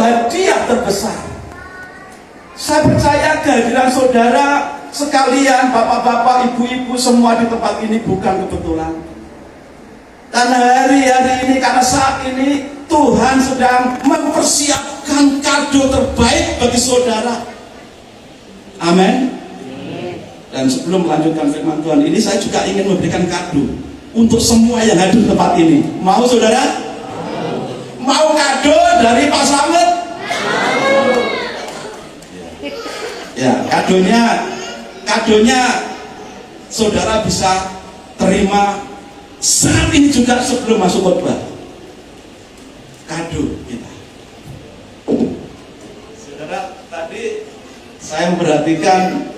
hadiah terbesar. Saya percaya kehadiran saudara sekalian, bapak-bapak, ibu-ibu semua di tempat ini bukan kebetulan. Karena hari-hari ini, karena saat ini Tuhan sedang mempersiapkan kado terbaik bagi saudara. Amin. Dan sebelum melanjutkan firman Tuhan ini, saya juga ingin memberikan kado untuk semua yang hadir di tempat ini. Mau saudara? Mau kado dari Pak Slamet? Ya, kadonya saudara bisa terima saat ini juga sebelum masuk khotbah. Kado kita. Saudara, tadi saya memperhatikan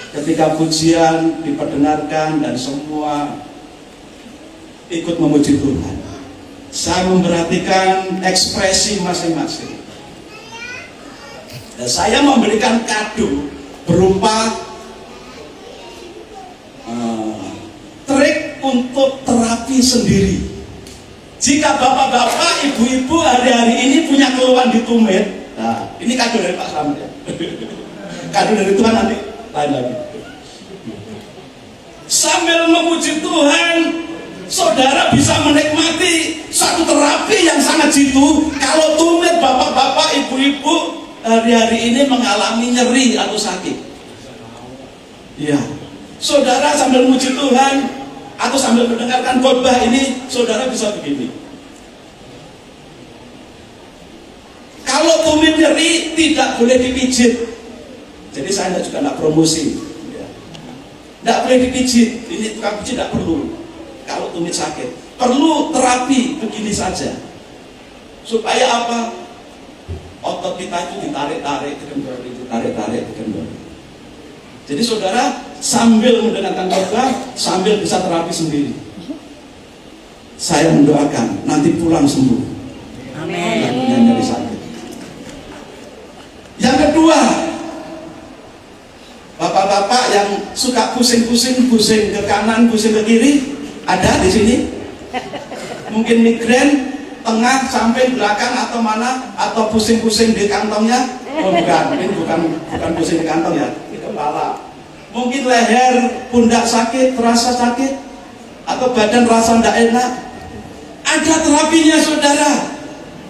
ketika pujian diperdengarkan dan semua ikut memuji Tuhan. Saya memperhatikan ekspresi masing-masing. Dan saya memberikan kado berupa trik untuk terapi sendiri. Jika bapak-bapak, ibu-ibu hari-hari ini punya keluhan di tumit, nah ini kado dari Pak Slamet ya. Kado dari Tuhan nanti lain lagi. Sambil memuji Tuhan, saudara bisa menikmati satu terapi yang sangat jitu. Kalau tumit bapak-bapak, ibu-ibu hari-hari ini mengalami nyeri atau sakit, ya, saudara sambil memuji Tuhan atau sambil mendengarkan khotbah ini, saudara bisa begini. Kalau tumit nyeri tidak boleh dipijit. Jadi saya juga tidak promosi, ya. Tidak boleh dipijit. Ini tukang pijit tidak perlu. Kalau tumit sakit, perlu terapi begini saja. Supaya apa? Otot kita itu ditarik-tarik, dikendor. Jadi saudara sambil mendengarkan khotbah, sambil bisa terapi sendiri. Saya mendoakan nanti pulang sembuh. Amin. Yang sakit. Yang kedua, bapak-bapak yang suka pusing-pusing ke kanan, pusing ke kiri, ada di sini. Mungkin migrain tengah sampai belakang atau mana, atau pusing-pusing di kantongnya. Oh bukan, ini bukan pusing di kantong ya, di kepala. Mungkin leher, pundak sakit, terasa sakit, atau badan rasa tidak enak. Ada terapinya saudara.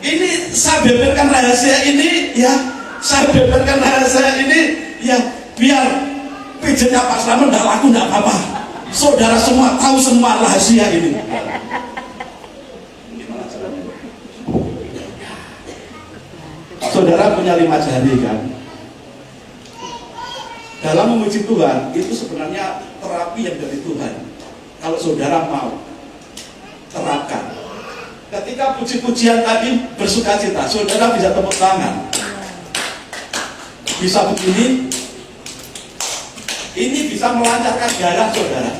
Ini saya beberkan rahasia ini ya, biar pijatnya Pak Slamet tidak laku, tidak apa-apa. Saudara semua tahu semua rahasia ini. Saudara punya 5 jari kan? Dalam memuji Tuhan itu sebenarnya terapi yang dari Tuhan. Kalau saudara mau terapkan, ketika puji-pujian tadi bersukacita, saudara bisa tepuk tangan, bisa begini. Ini bisa melancarkan darah saudara.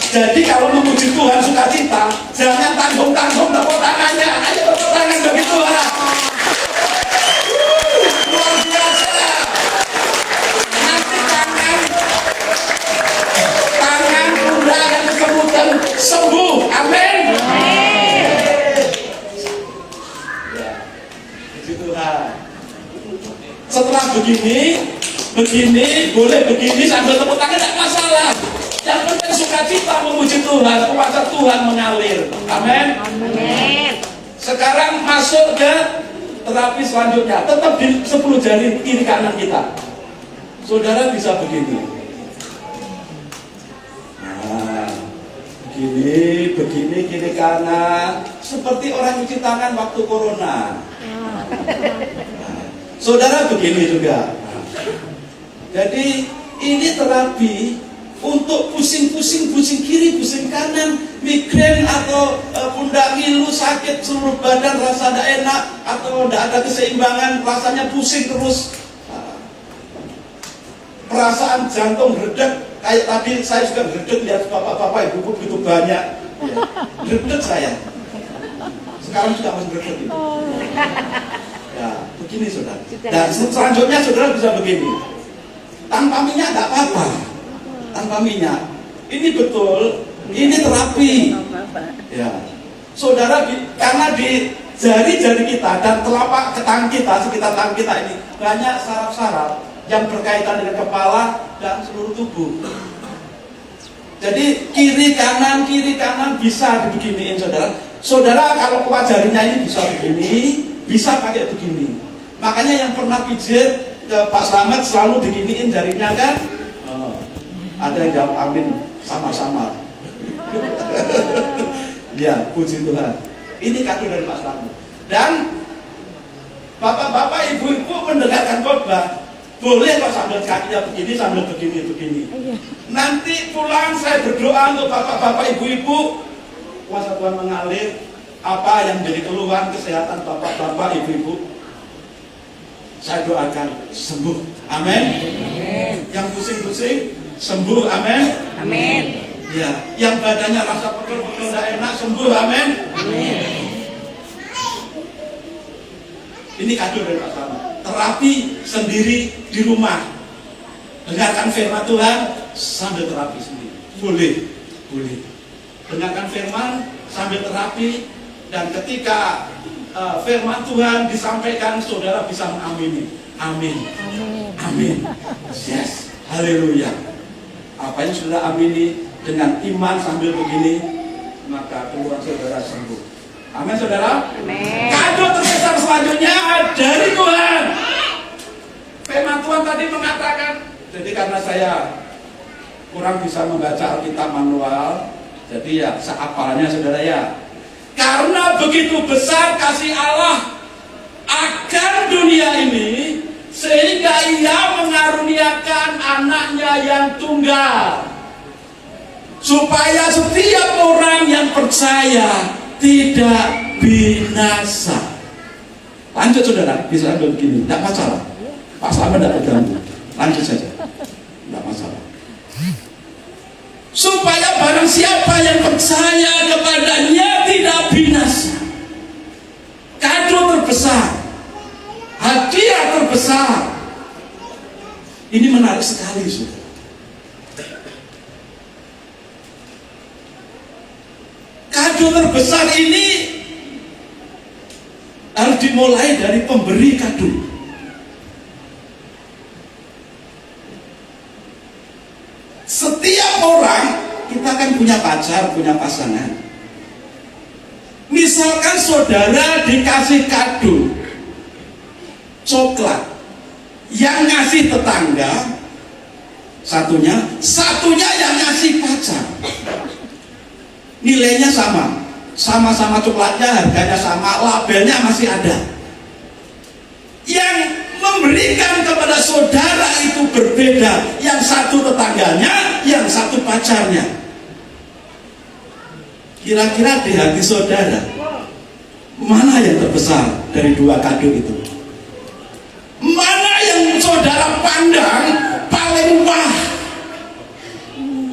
Jadi kalau memuji Tuhan sukacita, jangan tanggung-tanggung tepuk tangannya. Ayo tepuk tangan bagi Tuhan. Luar biasa. Nanti tangan pundak yang kesemutan sembuh. Amin. Ya, puji Tuhan. Setelah begini, boleh begini sambil tepuk tangan, tidak masalah. Yang penting sukacita memuji Tuhan, kuasa Tuhan mengalir. Amin. Amin. Sekarang masuk ke terapi selanjutnya, tetap di 10 jari kiri kanan kita. Saudara bisa begini. Nah, begini kiri kanan, seperti orang cuci tangan waktu corona. Nah, saudara begini juga. Jadi ini terapi untuk pusing kiri, pusing kanan, migrain atau pundak ngilu, sakit seluruh badan, rasa tidak enak atau tidak ada keseimbangan, rasanya pusing terus, perasaan jantung redek. Kayak tadi saya juga redek lihat bapak-bapak ibu begitu banyak, redek saya. Sekarang juga masih redek itu. Ya, begini saudara. Dan selanjutnya saudara bisa begini. Tanpa minyak tidak apa-apa. Tanpa minyak. Ini betul, ini terapi. Ya. Saudara karena di jari-jari kita dan telapak tangan kita, sekitar tangan kita ini banyak saraf-saraf yang berkaitan dengan kepala dan seluruh tubuh. Jadi kiri kanan bisa dibeginiin saudara. Saudara kalau kuat jarinya ini bisa begini, bisa pakai begini. Makanya yang pernah pijit ke Pak Slamet selalu diginiin jarinya kan. Ada yang jawab amin sama-sama. Ya, puji Tuhan. Ini kado dari Pak Slamet. Dan bapak-bapak, ibu-ibu mendengarkan khotbah, boleh kok sambil kakinya begini, sambil begini. Nanti pulang saya berdoa untuk bapak-bapak, ibu-ibu, kuasa Tuhan mengalir apa yang menjadi keluhan kesehatan bapak-bapak, ibu-ibu. Saya doakan sembuh, amin. Yang pusing-pusing sembuh, amin. Ya, yang badannya rasa pegel-pegel tidak enak sembuh, amin. Ini kado dari Pak Slamet. Terapi sendiri di rumah. Dengarkan firman Tuhan sambil terapi sendiri. Boleh. Dengarkan firman sambil terapi, dan ketika firman Tuhan disampaikan, saudara bisa mengamini. Amin. Yes. Haleluya. Apa yang sudah amini dengan iman sambil begini, maka keluar saudara sembuh. Amin saudara. Amin. Kado terbesar selanjutnya dari Tuhan. Firman Tuhan tadi mengatakan, jadi karena saya kurang bisa membaca Alkitab manual, jadi ya seapalnya saudara ya. Karena begitu besar kasih Allah akan dunia ini, sehingga Ia mengaruniakan anaknya yang tunggal, supaya setiap orang yang percaya tidak binasa. Lanjut saudara, bisa ambil begini, tidak masalah. Pak Slamet tidak terganggu, lanjut saja, tidak masalah. Supaya barang siapa yang percaya kepadanya tidak binasa. Kado terbesar, hadiah terbesar. Ini menarik sekali saudara. Kado terbesar ini harus dimulai dari pemberi kado. Setiap orang, kita kan punya pacar, punya pasangan. Misalkan saudara dikasih kado coklat, yang ngasih tetangga satunya yang ngasih pacar. Nilainya sama-sama coklatnya, harganya sama, labelnya masih ada. Yang memberikan kepada saudara itu berbeda, yang satu tetangganya, yang satu pacarnya. Kira-kira di hati saudara, mana yang terbesar dari dua kado itu? Mana yang saudara pandang paling wah?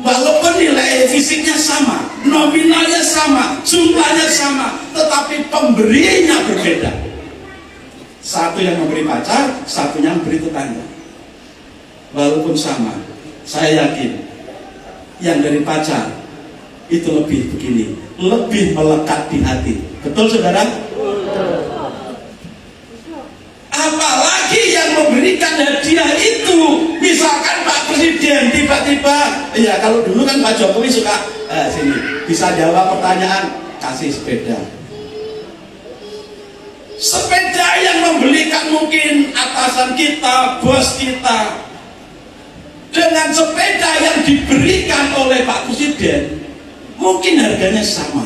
Walaupun nilai fisiknya sama, nominalnya sama, jumlahnya sama, tetapi pemberinya berbeda. Satu yang memberi pacar, satunya memberi tetangga. Walaupun sama, saya yakin yang dari pacar itu lebih begini, lebih melekat di hati. Betul saudara? Apalagi yang memberikan hadiah itu, misalkan Pak Presiden tiba-tiba, ya kalau dulu kan Pak Jokowi suka sini bisa jawab pertanyaan, kasih sepeda. Sepeda yang membelikan mungkin atasan kita, bos kita, dengan sepeda yang diberikan oleh Pak Presiden mungkin harganya sama,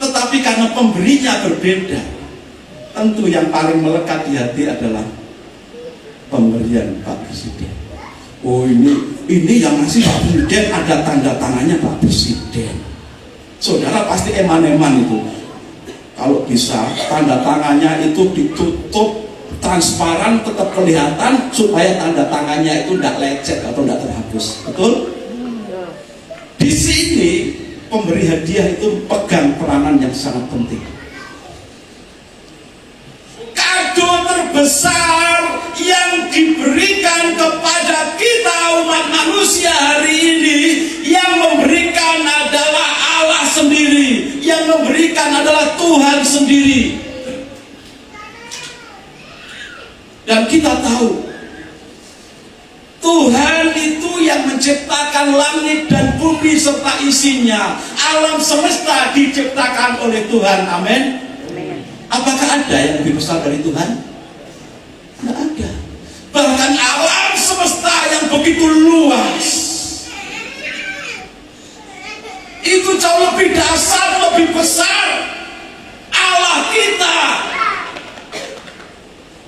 tetapi karena pemberinya berbeda, tentu yang paling melekat di hati adalah pemberian Pak Presiden. Oh ini yang ngasih Pak Presiden, ada tanda tangannya Pak Presiden. Saudara pasti eman-eman itu. Kalau bisa tanda tangannya itu ditutup transparan, tetap kelihatan, supaya tanda tangannya itu tidak lecet atau tidak terhapus. Betul? Di sini pemberi hadiah itu pegang peranan yang sangat penting. Kado terbesar yang diberikan kepada kita umat manusia hari ini, yang memberikan adalah Allah sendiri. yang memberikan adalah Tuhan sendiri. Dan kita tahu Tuhan itu yang menciptakan langit dan bumi serta isinya. Alam semesta diciptakan oleh Tuhan. Amin. Apakah ada yang lebih besar dari Tuhan? Tidak ada. Bahkan alam semesta yang begitu luas itu jauh lebih dasar, lebih besar Allah kita.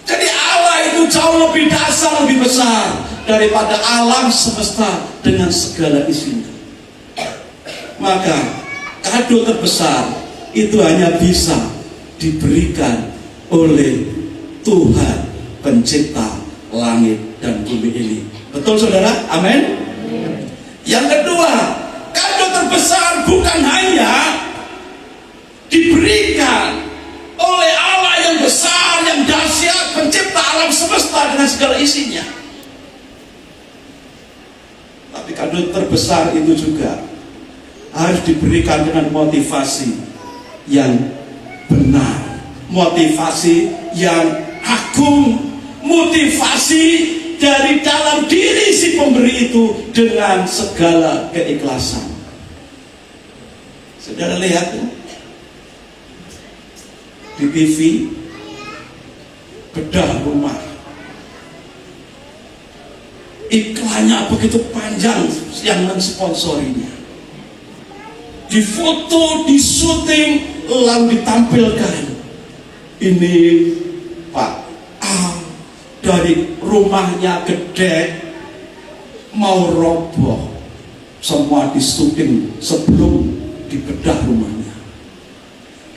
Jadi Allah itu jauh lebih dasar, lebih besar daripada alam semesta dengan segala isinya. Maka kado terbesar itu hanya bisa diberikan oleh Tuhan pencipta langit dan bumi ini. Betul saudara? Amin. Yang kedua, kado terbesar bukan hanya diberikan oleh Allah yang besar, yang dahsyat, pencipta alam semesta dengan segala isinya, tapi kado terbesar itu juga harus diberikan dengan motivasi yang benar, motivasi yang agung, motivasi dari dalam diri si pemberi itu dengan segala keikhlasan. Saudara lihat ya, di TV bedah rumah, iklannya begitu panjang yang mensponsorinya, difoto, disuting, lalu ditampilkan. Ini Pak A dari rumahnya gede mau roboh, semua disuting sebelum dibedah rumahnya.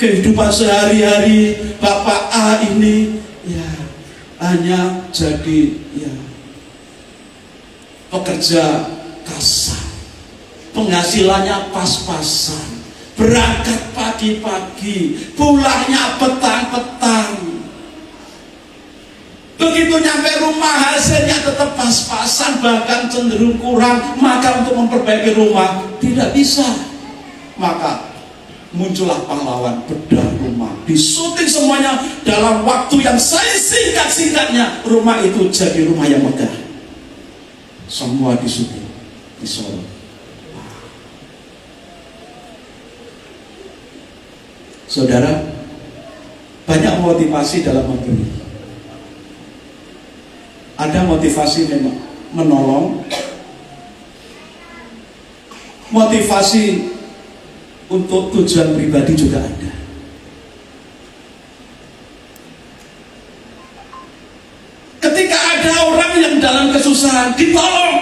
Kehidupan sehari-hari Bapak A ini ya hanya jadi ya pekerja kasar, penghasilannya pas-pasan, berangkat pagi-pagi, pulangnya petang-petang. Begitu nyampe rumah hasilnya tetap pas-pasan, bahkan cenderung kurang. Maka untuk memperbaiki rumah tidak bisa. Maka muncullah pahlawan bedah rumah, disuting semuanya dalam waktu yang singkat-singkatnya. Rumah itu jadi rumah yang megah, semua disuting, disorot. Saudara, banyak motivasi dalam memberi. Ada motivasi memang menolong, motivasi untuk tujuan pribadi juga ada. Ketika ada orang yang dalam kesusahan ditolong,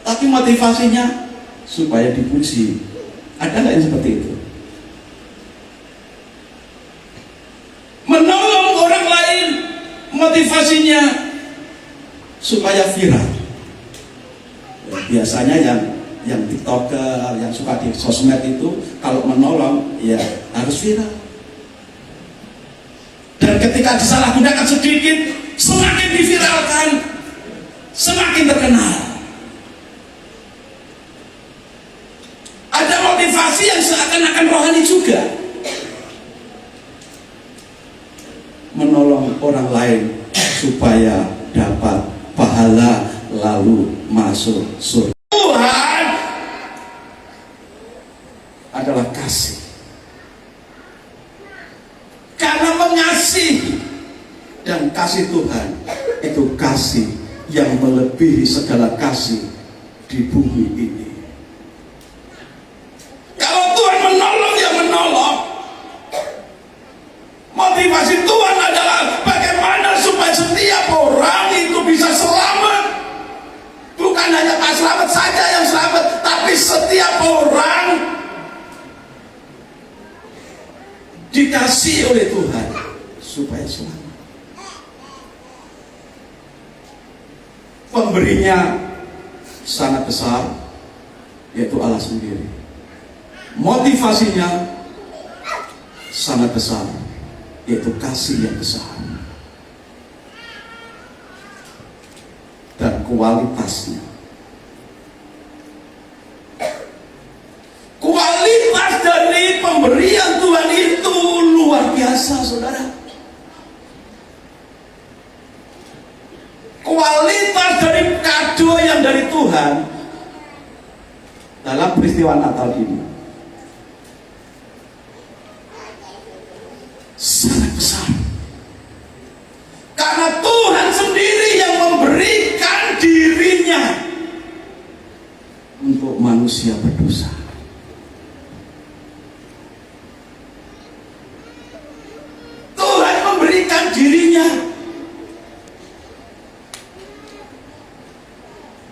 tapi motivasinya supaya dipuji. Ada nggak yang seperti itu? Menolong orang lain, motivasinya supaya viral. Biasanya yang TikToker, yang suka di sosmed itu kalau menolong ya harus viral. Dan ketika disalahgunakan sedikit, semakin diviralkan, semakin terkenal. Ada motivasi yang seakan-akan rohani juga, menolong orang lain supaya dapat pahala lalu masuk surga. Tuhan adalah kasih. Karena mengasihi, dan kasih Tuhan itu kasih yang melebihi segala kasih di bumi ini. Kalau Tuhan menolong, ya menolong. Motivasi Tuhan adalah bagaimana supaya setiap orang itu bisa selamat. Bukan hanya Pak Selamat saja yang selamat, tapi setiap orang dikasih oleh Tuhan supaya selamat. Pemberinya sangat besar, yaitu Allah sendiri. Motivasinya sangat besar, yaitu kasih yang besar. Dan kualitasnya, kualitas pemberian Tuhan itu luar biasa, saudara. Kualitas dari kado yang dari Tuhan dalam peristiwa Natal ini sangat besar. Karena Tuhan sendiri yang memberikan dirinya untuk manusia berdosa. Tuhan memberikan dirinya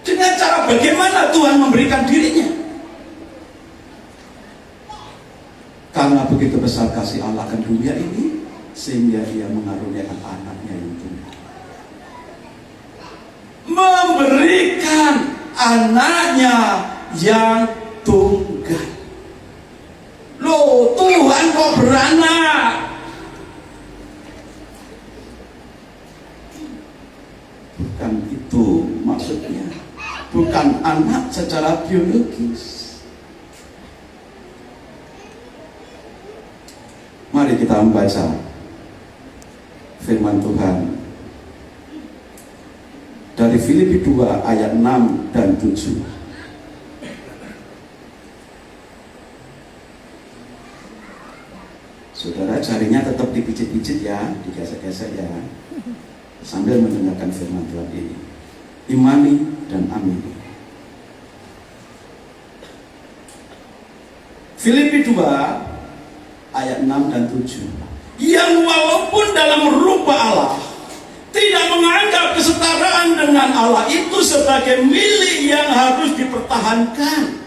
dengan cara bagaimana Tuhan memberikan dirinya? Karena begitu besar kasih Allah akan dunia ini, sehingga Dia mengaruniakan anaknya yang tunggal. Memberikan anaknya yang tunggal. Loh, Tuhan kok beranak? Bukan itu maksudnya. Bukan anak secara biologis. Mari kita membaca firman Tuhan dari Filipi 2 ayat 6 dan 7. Saudara, jarinya tetap dipijit-pijit ya, digesek-gesek ya, sambil mendengarkan firman Tuhan ini. Imani dan amini. Filipi 2 ayat 6 dan 7. Yang walaupun dalam rupa Allah tidak menganggap kesetaraan dengan Allah itu sebagai milik yang harus dipertahankan,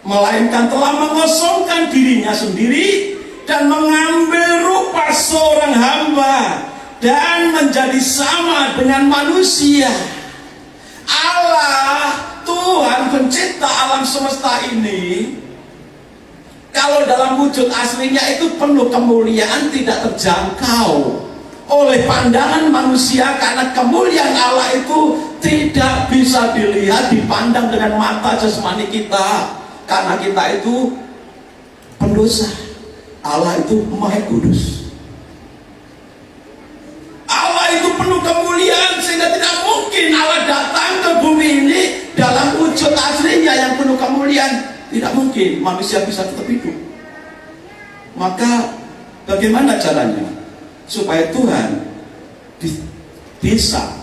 melainkan telah mengosongkan dirinya sendiri dan mengambil rupa seorang hamba dan menjadi sama dengan manusia. Allah, Tuhan pencipta alam semesta ini, kalau dalam wujud aslinya itu penuh kemuliaan, tidak terjangkau oleh pandangan manusia, karena kemuliaan Allah itu tidak bisa dilihat, dipandang dengan mata jasmani kita, karena kita itu pendosa. Allah itu Maha Kudus. Allah itu penuh kemuliaan, sehingga tidak mungkin Allah datang ke bumi ini dalam wujud aslinya yang penuh kemuliaan. Tidak mungkin manusia bisa tetap hidup. Maka bagaimana caranya supaya Tuhan bisa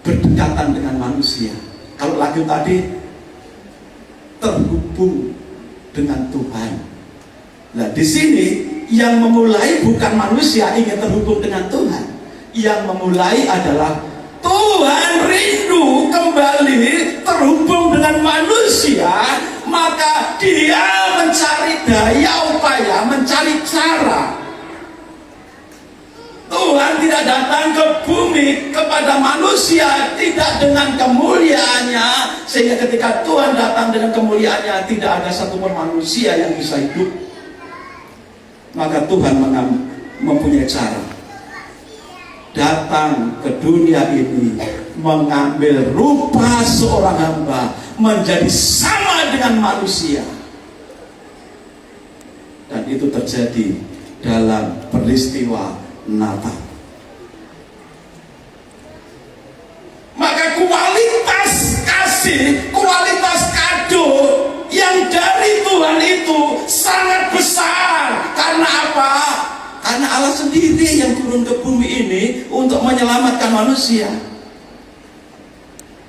berdekatan dengan manusia? Kalau lagi tadi terhubung dengan Tuhan. Nah, di sini yang memulai bukan manusia ingin terhubung dengan Tuhan. Yang memulai adalah Tuhan rindu kembali terhubung dengan manusia, maka Dia mencari daya upaya, mencari cara. Tuhan tidak datang ke bumi kepada manusia tidak dengan kemuliaannya, sehingga ketika Tuhan datang dengan kemuliaannya tidak ada satupun manusia yang bisa hidup. Maka Tuhan mempunyai cara datang ke dunia ini, mengambil rupa seorang hamba, menjadi sama dengan manusia. Dan itu terjadi dalam peristiwa Natal. Maka kualitas kasih, kualitas kado yang dari Tuhan itu sangat besar. Karena apa? Karena Allah sendiri yang turun ke bumi ini untuk menyelamatkan manusia.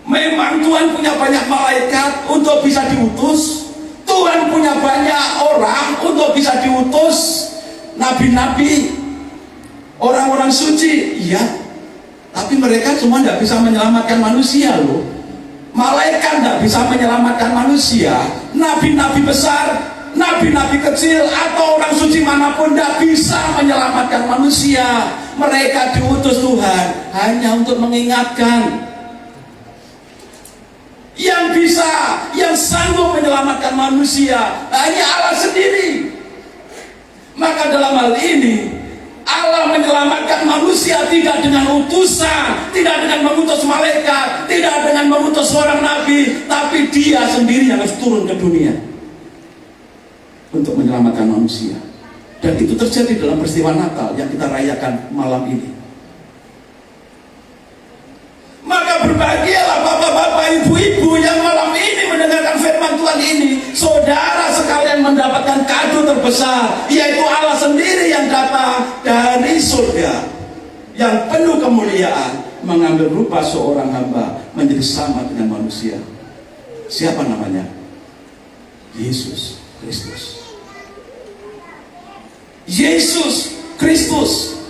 Memang Tuhan punya banyak malaikat untuk bisa diutus. Tuhan punya banyak orang untuk bisa diutus. Nabi-nabi, orang-orang suci, iya. Tapi mereka cuma tidak bisa menyelamatkan manusia loh. Malaikat tidak bisa menyelamatkan manusia. Nabi-nabi besar, nabi-nabi kecil, atau orang suci manapun tidak bisa menyelamatkan manusia. Mereka diutus Tuhan hanya untuk mengingatkan. Yang bisa, yang sanggup menyelamatkan manusia hanya Allah sendiri. Maka dalam hal ini Allah menyelamatkan manusia manusia tidak dengan utusan, tidak dengan mengutus malaikat, tidak dengan mengutus seorang nabi, tapi dia sendiri yang harus turun ke dunia untuk menyelamatkan manusia. Dan itu terjadi dalam peristiwa Natal yang kita rayakan malam ini. Maka berbahagialah bapak-bapak, ibu-ibu yang malam ini mendengarkan firman Tuhan ini. Saudara sekalian mendapatkan kado terbesar, yaitu Allah sendiri yang datang dari surga, yang penuh kemuliaan, mengambil rupa seorang hamba menjadi sama dengan manusia. Siapa namanya? Yesus Kristus. Yesus Kristus.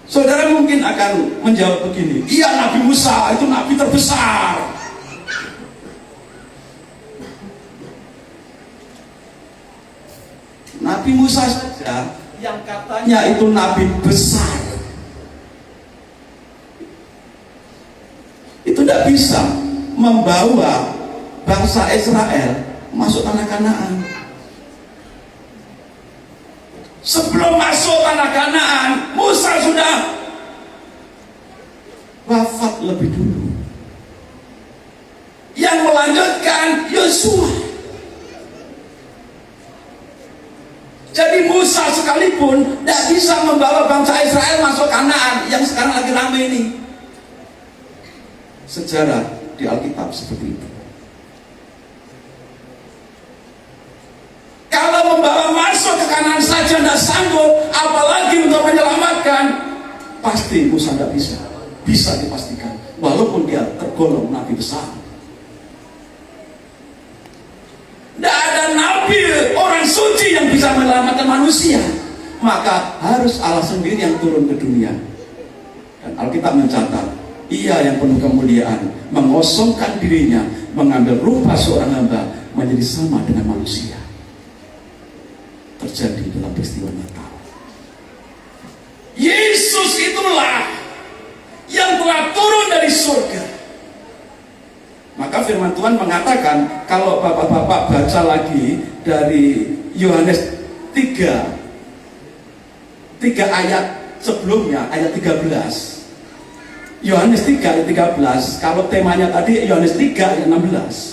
Saudara mungkin akan menjawab begini, iya Nabi Musa itu nabi terbesar. Nabi Musa saja yang katanya itu nabi besar, itu tidak bisa membawa bangsa Israel masuk tanah Kanaan. Sebelum masuk tanah Kanaan, Musa sudah wafat lebih dulu. Yang melanjutkan Yosua. Jadi Musa sekalipun tidak bisa membawa bangsa Israel masuk Kanaan yang sekarang lagi ramai ini. Sejarah di Alkitab seperti itu. Kalau membawa masuk ke Kanaan saja tidak sanggup, apalagi untuk menyelamatkan, pasti Musa tidak bisa. Bisa dipastikan, walaupun dia tergolong nabi besar. Tidak ada nabi, orang suci yang bisa menyelamatkan manusia. Maka harus Allah sendiri yang turun ke dunia. Dan Alkitab mencatat, ia yang penuh kemuliaan, mengosongkan dirinya, mengambil rupa seorang hamba, menjadi sama dengan manusia. Terjadi dalam peristiwa Natal. Yesus itulah yang telah turun dari surga. Maka firman Tuhan mengatakan, kalau bapak-bapak baca lagi dari Yohanes 3 ayat sebelumnya, ayat 13. Yohanes 3 ayat 13, kalau temanya tadi Yohanes 3 ayat 16.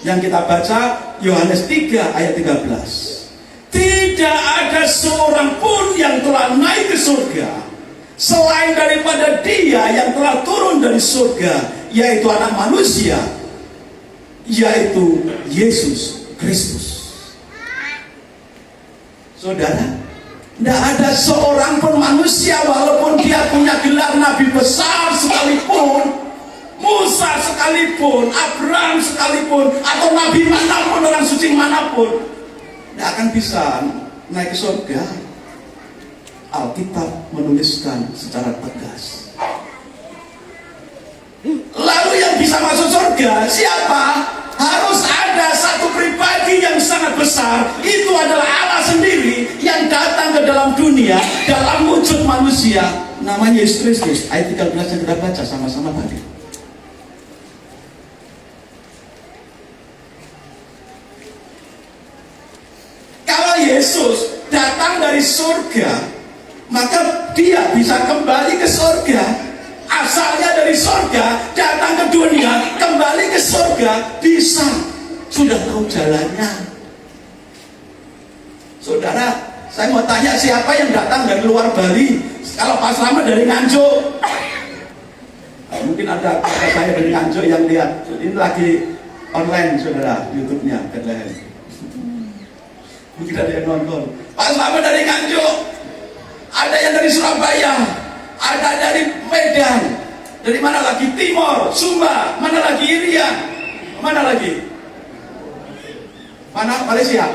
Yang kita baca Yohanes 3 ayat 13. Tidak ada seorang pun yang telah naik ke surga selain daripada dia yang telah turun dari surga, yaitu anak manusia, yaitu Yesus Kristus. Saudara, tidak ada seorang pun manusia, walaupun dia punya gelar nabi besar sekalipun, Musa sekalipun, Abraham sekalipun, atau nabi manapun, orang suci manapun, tidak akan bisa naik ke surga. Alkitab menuliskan secara tegas. Lalu yang bisa masuk surga siapa? Harus ada satu pribadi yang sangat besar. Itu adalah Allah sendiri yang datang ke dalam dunia dalam wujud manusia. Namanya Yesus Kristus. Ayat 13 yang kita baca sama-sama tadi. Kalau Yesus datang dari surga, maka dia bisa kembali ke surga. Asalnya dari surga, datang ke dunia, kembali ke surga, bisa. Sudah tahu jalannya. Saudara, saya mau tanya, siapa yang datang dari luar Bali? Kalau Pak Slamet dari Nganjuk, mungkin ada kakak saya dari Nganjuk yang lihat. Ini lagi online, saudara, YouTube-nya Bethlehem. Mungkin ada yang nonton. Pak Slamet dari Nganjuk, ada yang dari Surabaya, ada dari Medan, dari mana lagi? Timor, Sumba, mana lagi? Irian, mana lagi? Mana? Malaysia.